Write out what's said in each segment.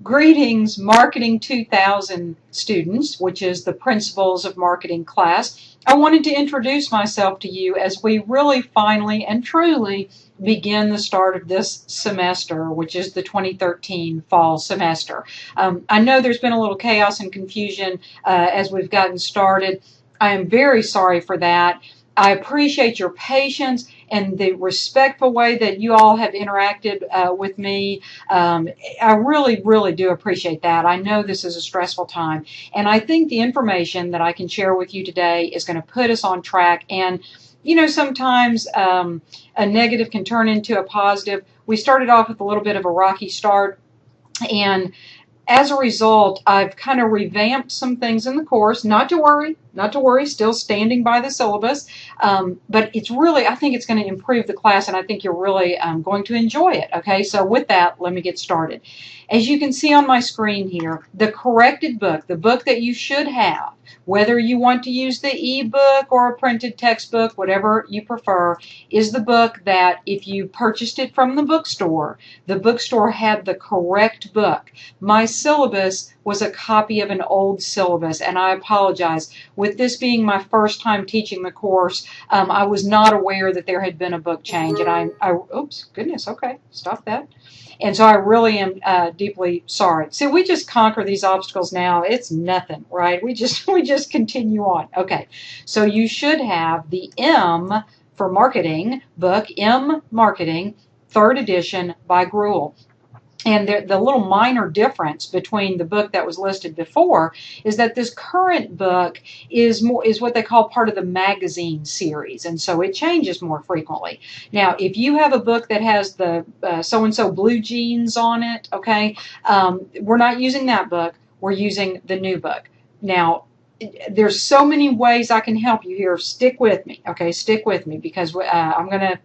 Greetings, Marketing 2000 students, which is the Principles of Marketing class. I wanted to introduce myself to you as we really finally and truly begin the start of this semester, which is the 2013 fall semester. I know there's been a little chaos and confusion as we've gotten started. I am very sorry for that. I appreciate your patience and the respectful way that you all have interacted with me. I really, really do appreciate that. I know this is a stressful time, and I think the information that I can share with you today is going to put us on track. And you know, sometimes a negative can turn into a positive. We started off with a little bit of a rocky start, and as a result, I've kind of revamped some things in the course. Not to worry, still standing by the syllabus. But it's really, I think it's going to improve the class, and I think you're really going to enjoy it. Okay, so with that, let me get started. As you can see on my screen here, the corrected book, the book that you should have, whether you want to use the e-book or a printed textbook, whatever you prefer, is the book that if you purchased it from the bookstore had the correct book. My syllabus was a copy of an old syllabus, and I apologize. With this being my first time teaching the course, I was not aware that there had been a book change, and oops, goodness, okay, stop that. And so I really am deeply sorry. See, we just conquer these obstacles now. It's nothing, right? We just continue on. Okay, so you should have the M for marketing book, M Marketing, 3rd edition by Gruel. And the little minor difference between the book that was listed before is that this current book is what they call part of the magazine series, and so it changes more frequently. Now, if you have a book that has the so-and-so blue jeans on it, okay, we're not using that book. We're using the new book. Now, there's so many ways I can help you here. Stick with me, okay? Stick with me because I'm gonna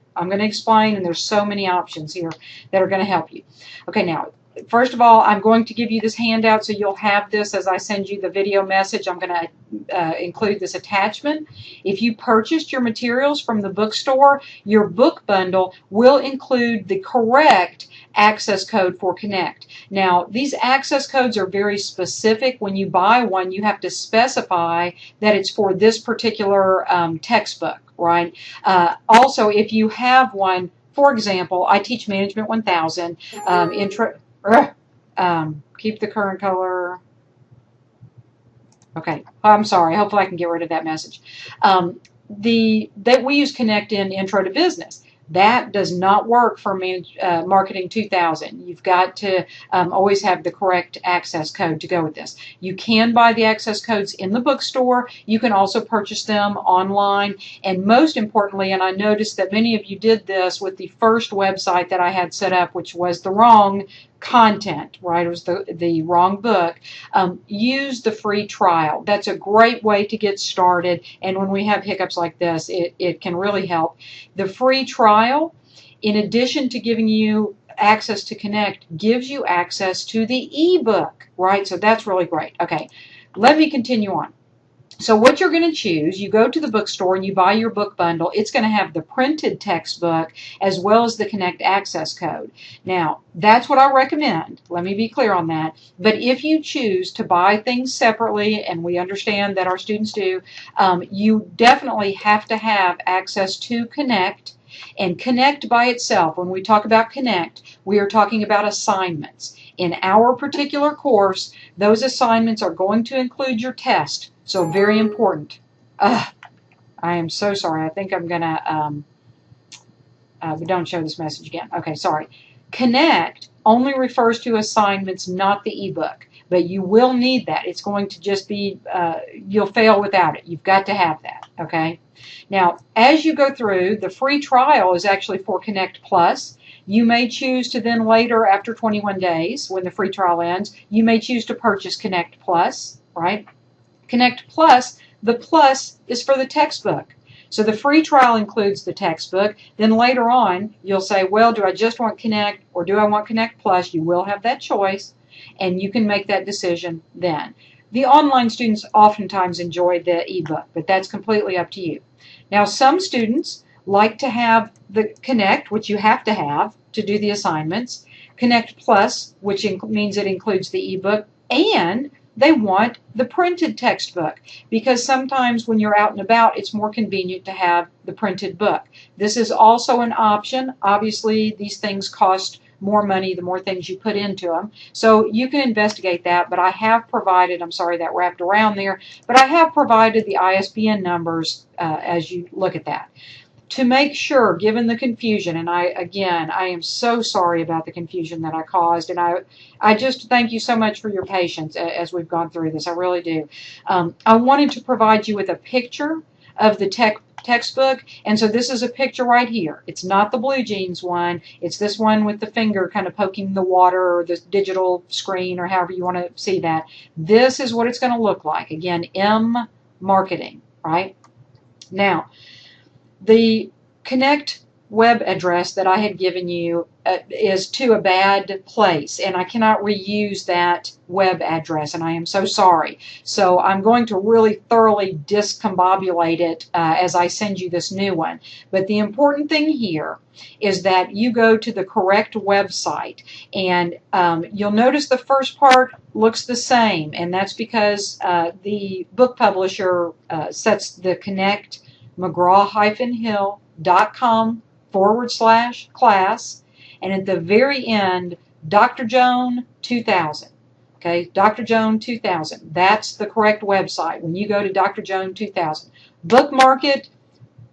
explain, and there's so many options here that are going to help you. Okay, now, first of all, I'm going to give you this handout so you'll have this as I send you the video message. I'm going to include this attachment. If you purchased your materials from the bookstore, your book bundle will include the correct access code for Connect. Now, these access codes are very specific. When you buy one, you have to specify that it's for this particular textbook, right? Also, if you have one, for example, I teach Management 1000, keep the current color. Okay, I'm sorry. Hopefully I can get rid of that message. That we use Connect in Intro to Business. That does not work for Marketing 2000. You've got to always have the correct access code to go with this. You can buy the access codes in the bookstore. You can also purchase them online. And most importantly, and I noticed that many of you did this with the first website that I had set up, which was the wrong content, right? It was the wrong book. Use the free trial. That's a great way to get started, and when we have hiccups like this, it can really help. The free trial, in addition to giving you access to Connect, gives you access to the ebook, right? So that's really great. Okay, let me continue on. So what you're going to choose, you go to the bookstore and you buy your book bundle. It's going to have the printed textbook as well as the Connect access code. Now, that's what I recommend. Let me be clear on that. But if you choose to buy things separately, and we understand that our students do, you definitely have to have access to Connect. And Connect by itself, when we talk about Connect, we are talking about assignments. In our particular course, those assignments are going to include your test. So very important. I am so sorry. I think I'm going to, don't show this message again. Okay, sorry. Connect only refers to assignments, not the ebook. But you will need that. It's going to just be, you'll fail without it. You've got to have that, okay? Now, as you go through, the free trial is actually for Connect Plus. You may choose to then later, after 21 days, when the free trial ends, you may choose to purchase Connect Plus, right? Connect Plus, the plus is for the textbook. So the free trial includes the textbook. Then later on, you'll say, well, do I just want Connect or do I want Connect Plus? You will have that choice, and you can make that decision then. The online students oftentimes enjoy the ebook, but that's completely up to you. Now, some students like to have the Connect, which you have to have to do the assignments. Connect Plus, which means it includes the ebook, and they want the printed textbook because sometimes when you're out and about, it's more convenient to have the printed book. This is also an option. Obviously, these things cost more money the more things you put into them. So you can investigate that, but I have provided, I'm sorry that wrapped around there, but I have provided the ISBN numbers as you look at that. To make sure, given the confusion, and I am so sorry about the confusion that I caused, and I just thank you so much for your patience as we've gone through this. I really do. I wanted to provide you with a picture of the textbook, and so this is a picture right here. It's not the Blue Jeans one. It's this one with the finger kind of poking the water or the digital screen or however you want to see that. This is what it's going to look like. Again, M Marketing, right? Now, the Connect web address that I had given you is to a bad place, and I cannot reuse that web address, and I am so sorry. So I'm going to really thoroughly discombobulate it as I send you this new one. But the important thing here is that you go to the correct website, and you'll notice the first part looks the same, and that's because the book publisher sets the Connect McGraw-Hill.com/class, and at the very end, Dr. Joan 2000. Okay, Dr. Joan 2000. That's the correct website. When you go to Dr. Joan 2000, bookmark it,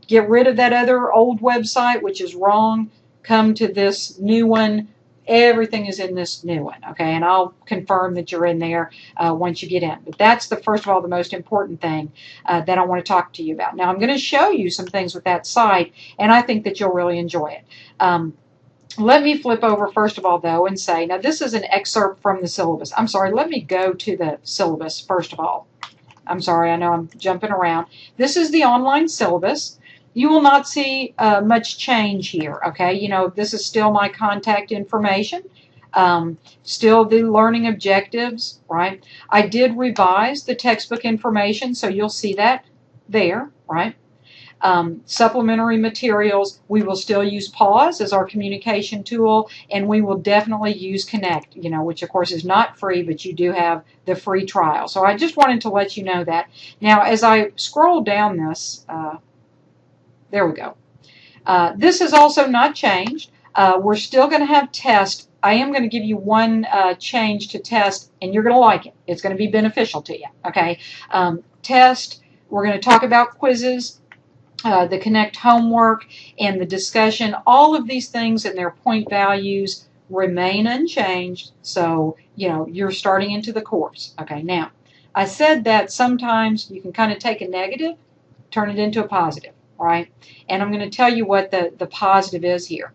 get rid of that other old website, which is wrong, come to this new one. Everything is in this new one, okay? And I'll confirm that you're in there once you get in. But that's first of all, the most important thing that I want to talk to you about. Now, I'm going to show you some things with that site, and I think that you'll really enjoy it. Let me flip over first of all, though, and say, now this is an excerpt from the syllabus. I'm sorry, let me go to the syllabus first of all. I'm sorry, I know I'm jumping around. This is the online syllabus. You will not see much change here, okay? You know, this is still my contact information, still the learning objectives, right? I did revise the textbook information, so you'll see that there, right? Supplementary materials, we will still use Pause as our communication tool, and we will definitely use Connect, you know, which of course is not free, but you do have the free trial. So I just wanted to let you know that. Now, as I scroll down this, there we go. This has also not changed. We're still going to have tests. I am going to give you one change to test, and you're going to like it. It's going to be beneficial to you. Okay. Test. We're going to talk about quizzes, the Connect homework, and the discussion. All of these things and their point values remain unchanged. So, you know, you're starting into the course. Okay. Now, I said that sometimes you can kind of take a negative, turn it into a positive. Right? And I'm going to tell you what the positive is here.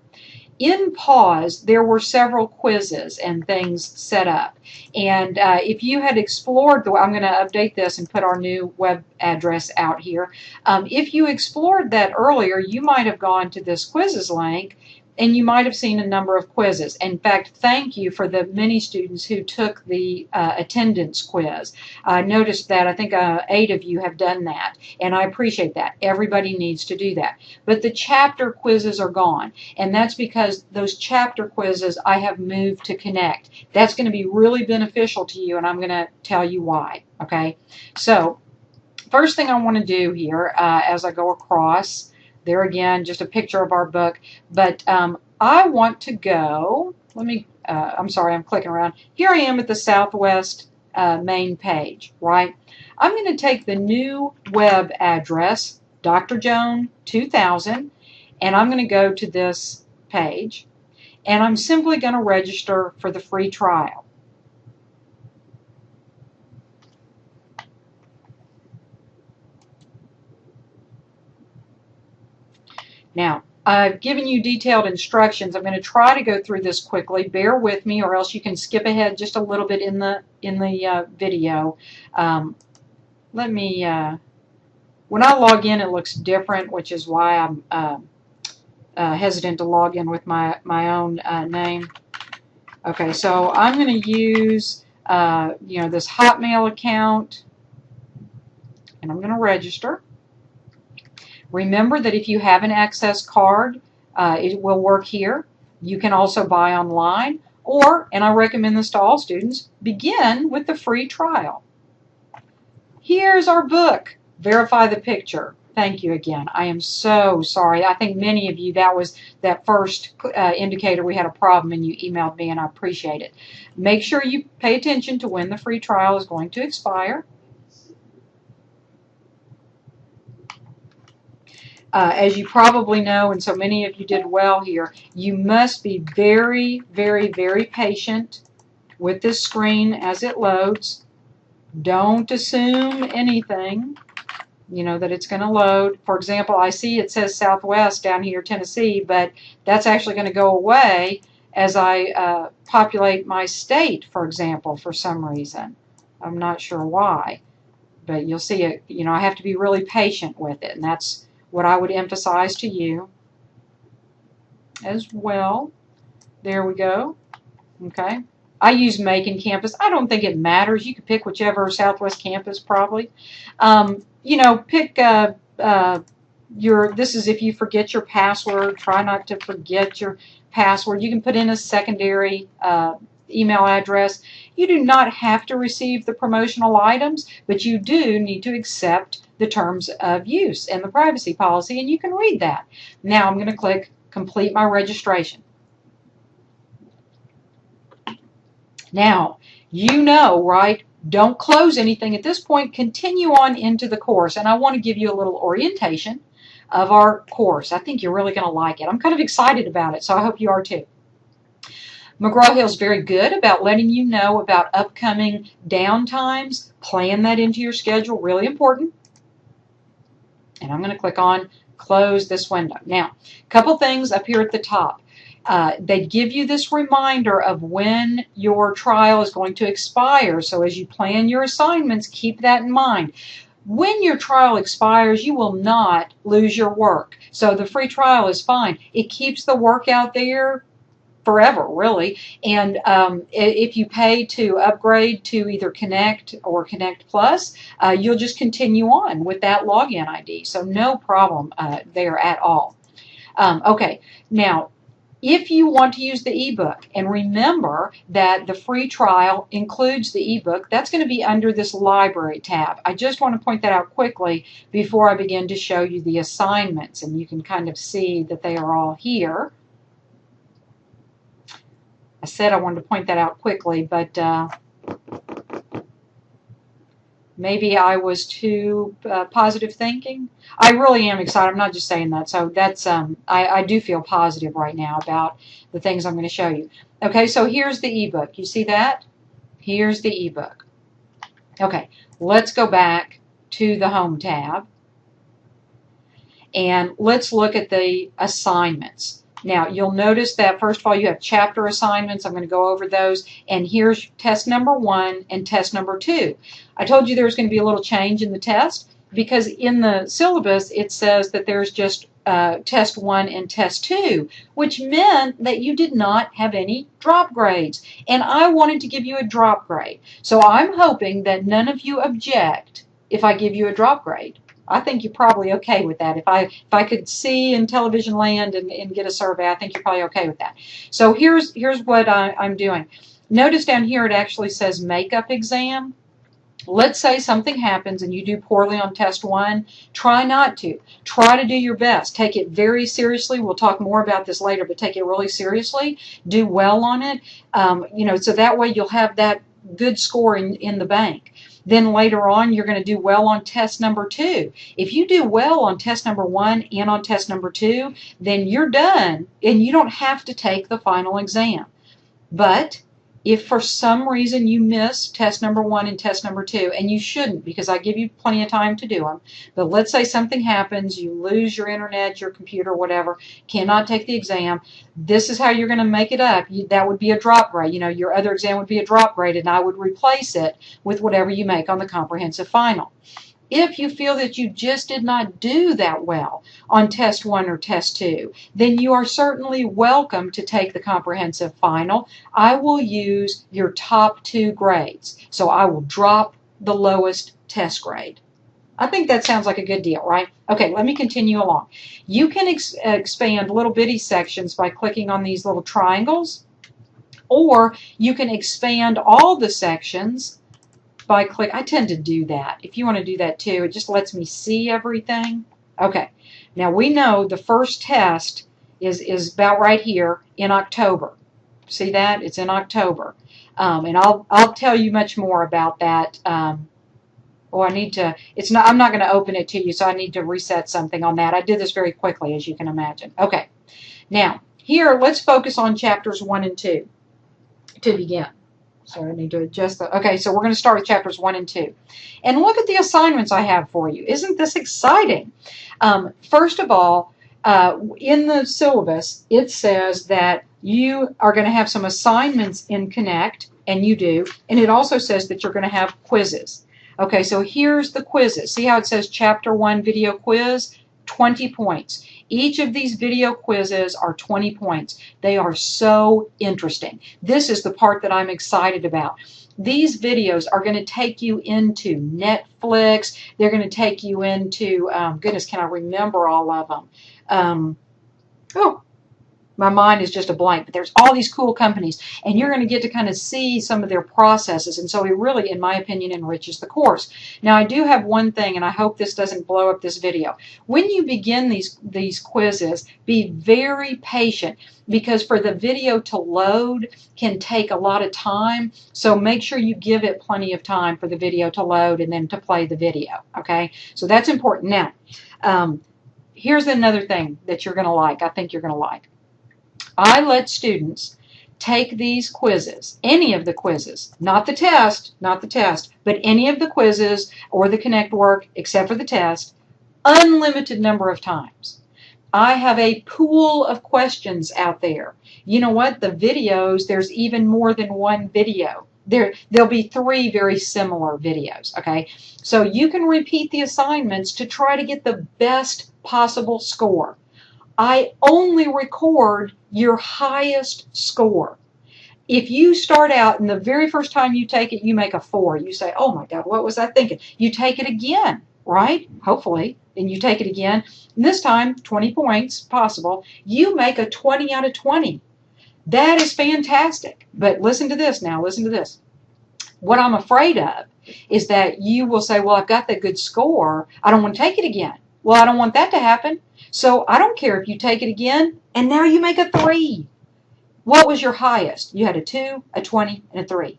In Pause, there were several quizzes and things set up. And if you had explored, I'm going to update this and put our new web address out here. If you explored that earlier, you might have gone to this quizzes link, and you might have seen a number of quizzes. In fact, thank you for the many students who took the attendance quiz. I noticed that I think 8 of you have done that, and I appreciate that. Everybody needs to do that. But the chapter quizzes are gone, and that's because those chapter quizzes I have moved to Connect. That's going to be really beneficial to you, and I'm going to tell you why. Okay? So, first thing I want to do here as I go across, there again, just a picture of our book. But I want to go, I'm sorry, I'm clicking around. Here I am at the Southwest main page, right? I'm going to take the new web address, Dr. Joan 2000, and I'm going to go to this page, and I'm simply going to register for the free trial. Now, I've given you detailed instructions. I'm going to try to go through this quickly. Bear with me, or else you can skip ahead just a little bit in the video. When I log in, it looks different, which is why I'm hesitant to log in with my own name. Okay, so I'm going to use this Hotmail account, and I'm going to register. Remember that if you have an Access card, it will work here. You can also buy online, Or, and I recommend this to all students, begin with the free trial. Here's our book, Verify the Picture. Thank you again. I am so sorry. I think many of you, that was that first indicator we had a problem and you emailed me, and I appreciate it. Make sure you pay attention to when the free trial is going to expire. As you probably know, and so many of you did well here, you must be very, very, very patient with this screen as it loads. Don't assume anything, that it's going to load. For example, I see it says Southwest down here, Tennessee, but that's actually going to go away as I populate my state, for example, for some reason. I'm not sure why, but you'll see it. I have to be really patient with it, and that's what I would emphasize to you as well. There we go. Okay. I use Macon campus. I don't think it matters. You could pick whichever Southwest campus probably. Pick this is if you forget your password. Try not to forget your password. You can put in a secondary email address. You do not have to receive the promotional items, but you do need to accept the terms of use and the privacy policy, and you can read that. Now I'm going to click complete my registration. Now, right? Don't close anything at this point. Continue on into the course, and I want to give you a little orientation of our course. I think you're really going to like it. I'm kind of excited about it, so I hope you are too. McGraw-Hill is very good about letting you know about upcoming downtimes. Plan that into your schedule, really important. And I'm going to click on close this window. Now, a couple things up here at the top. They give you this reminder of when your trial is going to expire. So as you plan your assignments, keep that in mind. When your trial expires, you will not lose your work. So the free trial is fine. It keeps the work out there forever, really. And if you pay to upgrade to either Connect or Connect Plus, you'll just continue on with that login ID. So no problem there at all. Okay, now, if you want to use the ebook, and remember that the free trial includes the ebook, that's going to be under this library tab. I just want to point that out quickly before I begin to show you the assignments, and you can kind of see that they are all here. I said I wanted to point that out quickly, but maybe I was too positive thinking. I really am excited. I'm not just saying that. So that's I do feel positive right now about the things I'm going to show you. Okay, so here's the ebook. You see that? Here's the ebook. Okay, let's go back to the Home tab, and let's look at the assignments. Now, you'll notice that, first of all, you have chapter assignments. I'm going to go over those. And here's test number 1 and test number 2. I told you there was going to be a little change in the test because in the syllabus it says that there's just test 1 and test 2, which meant that you did not have any drop grades. And I wanted to give you a drop grade. So I'm hoping that none of you object if I give you a drop grade. I think you're probably okay with that. If I could see in television land and get a survey, I think you're probably okay with that. So here's what I'm doing. Notice down here it actually says makeup exam. Let's say something happens and you do poorly on test 1. Try not to. Try to do your best. Take it very seriously. We'll talk more about this later, but take it really seriously. Do well on it. So that way you'll have that good score in the bank. Then later on, you're going to do well on test number 2. If you do well on test number 1 and on test number 2, then you're done, and you don't have to take the final exam. But if for some reason you miss test number 1 and test number 2, and you shouldn't because I give you plenty of time to do them, but let's say something happens, you lose your internet, your computer, whatever, cannot take the exam, this is how you're going to make it up. That would be a drop grade. Your other exam would be a drop grade, and I would replace it with whatever you make on the comprehensive final. If you feel that you just did not do that well on test 1 or test 2, then you are certainly welcome to take the comprehensive final. I will use your top 2 grades. So I will drop the lowest test grade. I think that sounds like a good deal, right? Okay, let me continue along. You can expand little bitty sections by clicking on these little triangles. Or you can expand all the sections by click. I tend to do that. If you want to do that too, it just lets me see everything. Okay, now we know the first test is about right here in October. See that? It's in October. And I'll tell you much more about that. Oh, I need to, it's not, I'm not going to open it to you, so I need to reset something on that. I did this very quickly, as you can imagine. Okay, now here, let's focus on chapters 1 and 2 to begin. So I need to adjust the, okay, so we're going to start with chapters 1 and 2. And look at the assignments I have for you. Isn't this exciting? First of all, in the syllabus, it says that you are going to have some assignments in Connect, and you do, and it also says that you're going to have quizzes. Okay, so here's the quizzes. See how it says Chapter 1 video quiz? 20 points. Each of these video quizzes are 20 points. They are so interesting. This is the part that I'm excited about. These videos are going to take you into Netflix. They're going to take you into, goodness, can I remember all of them? Oh, my mind is just a blank, but there's all these cool companies, and you're going to get to kind of see some of their processes, and so it really, in my opinion, enriches the course. Now, I do have one thing, and I hope this doesn't blow up this video. When you begin these quizzes, be very patient, because for the video to load can take a lot of time, so make sure you give it plenty of time for the video to load and then to play the video, okay? So that's important. Now, here's another thing that you're going to like, I think you're going to like. I let students take these quizzes, any of the quizzes, not the test, but any of the quizzes or the Connect work except for the test, unlimited number of times. I have a pool of questions out there. You know what? The videos, there's even more than one video. There'll be 3 very similar videos, okay? So you can repeat the assignments to try to get the best possible score. I only record your highest score. If you start out and the very first time you take it, you make a 4. You say, oh my God, what was I thinking? You take it again, right? Hopefully. And you take it again. And this time, 20 points possible. You make a 20 out of 20. That is fantastic. But listen to this now. Listen to this. What I'm afraid of is that you will say, well, I've got that good score. I don't want to take it again. Well, I don't want that to happen. So I don't care if you take it again, and now you make a 3. What was your highest? You had a 2, a 20, and a 3.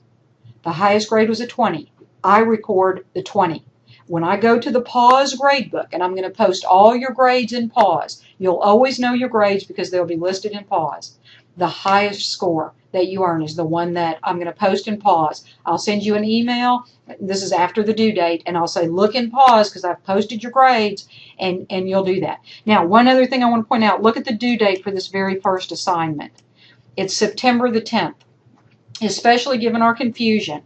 The highest grade was a 20. I record the 20. When I go to the Pause gradebook, and I'm going to post all your grades in Pause, you'll always know your grades because they'll be listed in Pause. The highest score that you earn is the one that I'm going to post in Pause. I'll send you an email. This is after the due date, and I'll say, look in Pause because I've posted your grades, and you'll do that. Now, one other thing I want to point out, look at the due date for this very first assignment. It's September the 10th. Especially given our confusion,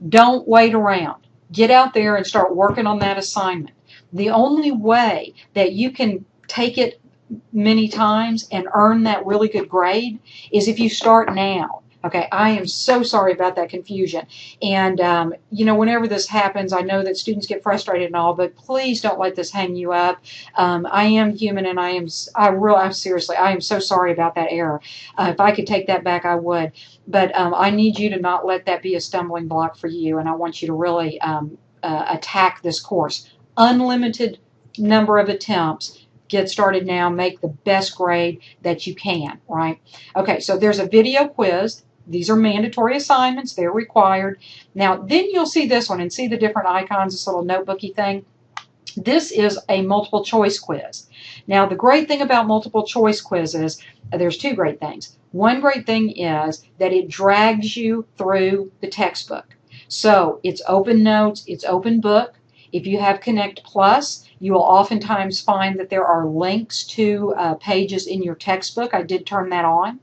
don't wait around. Get out there and start working on that assignment. The only way that you can take it many times and earn that really good grade is if you start now. Okay, I am so sorry about that confusion. And, you know, whenever this happens, I know that students get frustrated and all, but please don't let this hang you up. I am human, and I'm seriously, I am so sorry about that error. If I could take that back, I would. But I need you to not let that be a stumbling block for you, and I want you to really attack this course. Unlimited number of attempts. Get started now. Make the best grade that you can, right? Okay, so there's a video quiz. These are mandatory assignments. They're required. Now, then you'll see this one and see the different icons, this little notebooky thing. This is a multiple choice quiz. Now, the great thing about multiple choice quizzes, there's 2 great things. One great thing is that it drags you through the textbook. So it's open notes, it's open book. If you have Connect Plus, you will oftentimes find that there are links to pages in your textbook. I did turn that on.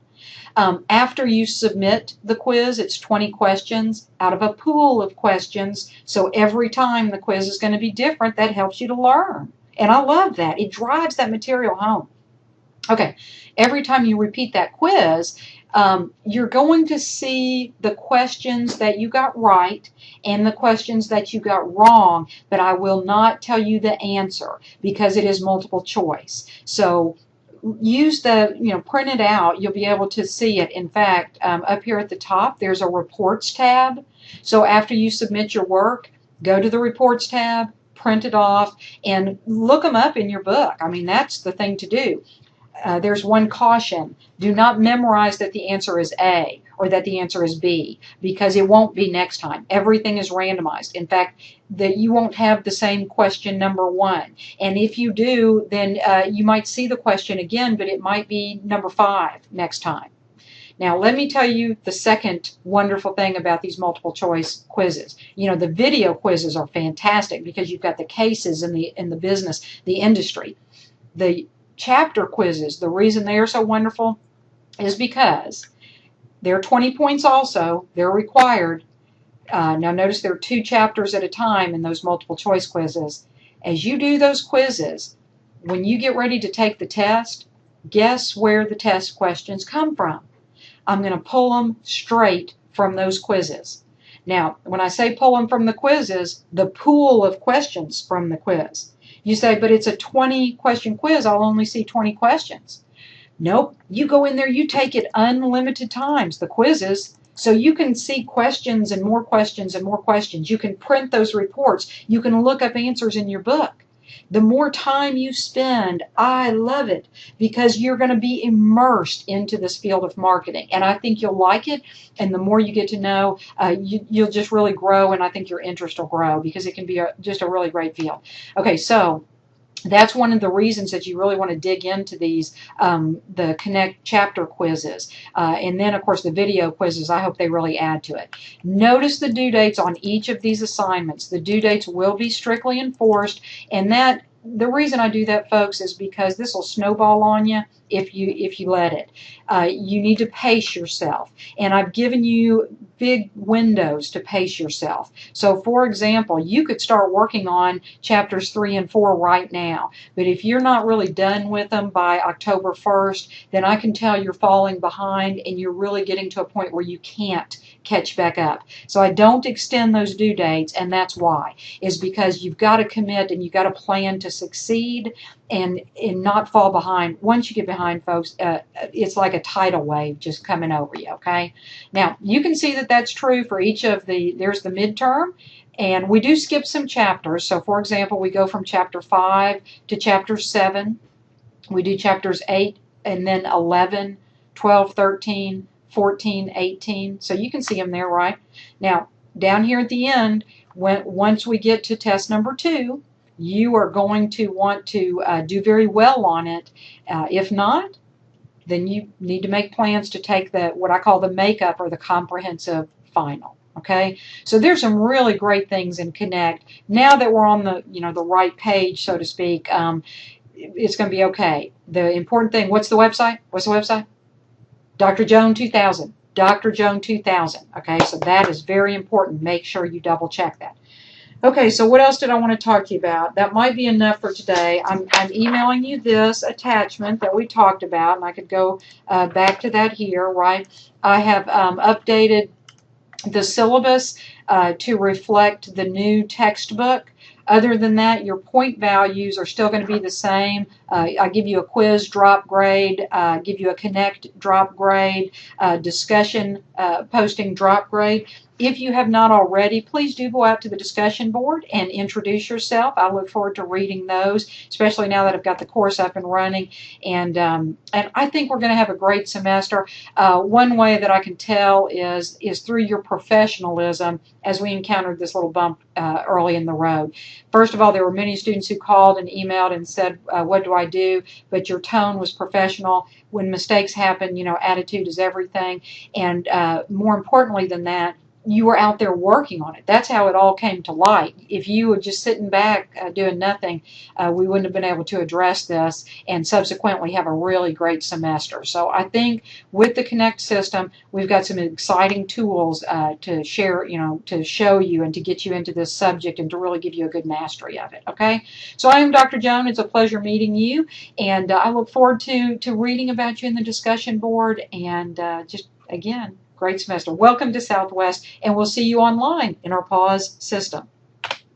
After you submit the quiz, it's 20 questions out of a pool of questions. So every time the quiz is going to be different. That helps you to learn. And I love that. It drives that material home. Okay, every time you repeat that quiz, you're going to see the questions that you got right and the questions that you got wrong, but I will not tell you the answer because it is multiple choice. So use the, print it out. You'll be able to see it. In fact, up here at the top, there's a reports tab. So after you submit your work, go to the reports tab, print it off, and look them up in your book. I mean, that's the thing to do. There's one caution. Do not memorize that the answer is A or that the answer is B, because it won't be next time. Everything is randomized. In fact, that you won't have the same question number 1. And if you do, then you might see the question again, but it might be number 5 next time. Now, let me tell you the second wonderful thing about these multiple choice quizzes. The video quizzes are fantastic because you've got the cases in the business, the industry. The chapter quizzes, the reason they are so wonderful is because they're 20 points also. They're required. Now notice there are 2 chapters at a time in those multiple choice quizzes. As you do those quizzes, when you get ready to take the test, guess where the test questions come from? I'm going to pull them straight from those quizzes. Now, when I say pull them from the quizzes, the pool of questions from the quiz. You say, but it's a 20-question quiz. I'll only see 20 questions. Nope. You go in there, you take it unlimited times, the quizzes, so you can see questions and more questions and more questions. You can print those reports. You can look up answers in your book. The more time you spend, I love it, because you're going to be immersed into this field of marketing. And I think you'll like it. And the more you get to know, you'll just really grow. And I think your interest will grow because it can be just a really great field. Okay, so that's one of the reasons that you really want to dig into these, the Connect chapter quizzes. And then, of course, the video quizzes, I hope they really add to it. Notice the due dates on each of these assignments. The due dates will be strictly enforced, and the reason I do that, folks, is because this will snowball on you if you let it. You need to pace yourself, and I've given you big windows to pace yourself. So, for example, you could start working on chapters 3 and 4 right now, but if you're not really done with them by October 1st, then I can tell you're falling behind and you're really getting to a point where you can't catch back up. So I don't extend those due dates, and that's why, is because you've got to commit and you've got to plan to succeed and not fall behind. Once you get behind, folks, it's like a tidal wave just coming over you, okay? Now, you can see that that's true for each of there's the midterm, and we do skip some chapters. So, for example, we go from chapter 5 to chapter 7. We do chapters 8 and then 11, 12, 13, 14, 18. So you can see them there, right? Now, down here at the end, once we get to test number 2, you are going to want to do very well on it. If not, then you need to make plans to take what I call the makeup or the comprehensive final. Okay, so there's some really great things in Connect. Now that we're on the right page, so to speak, it's going to be okay. The important thing, what's the website? What's the website? MKTG2000. MKTG2000. Okay, so that is very important. Make sure you double check that. Okay, so what else did I want to talk to you about? That might be enough for today. I'm emailing you this attachment that we talked about, and I could go back to that here, right? I have updated the syllabus to reflect the new textbook. Other than that, your point values are still going to be the same. I give you a quiz drop grade, give you a Connect drop grade, discussion posting drop grade. If you have not already, please do go out to the discussion board and introduce yourself. I look forward to reading those, especially now that I've got the course up and running. And I think we're going to have a great semester. One way that I can tell is through your professionalism as we encountered this little bump early in the road. First of all, there were many students who called and emailed and said, what do I do? But your tone was professional. When mistakes happen, attitude is everything. And more importantly than that, you were out there working on it. That's how it all came to light. If you were just sitting back doing nothing, we wouldn't have been able to address this and subsequently have a really great semester. So I think with the Connect system, we've got some exciting tools to share, to show you and to get you into this subject and to really give you a good mastery of it. Okay? So I am Dr. Joan. It's a pleasure meeting you, and I look forward to reading about you in the discussion board, and just, again, great semester. Welcome to Southwest, and we'll see you online in our PAWS system.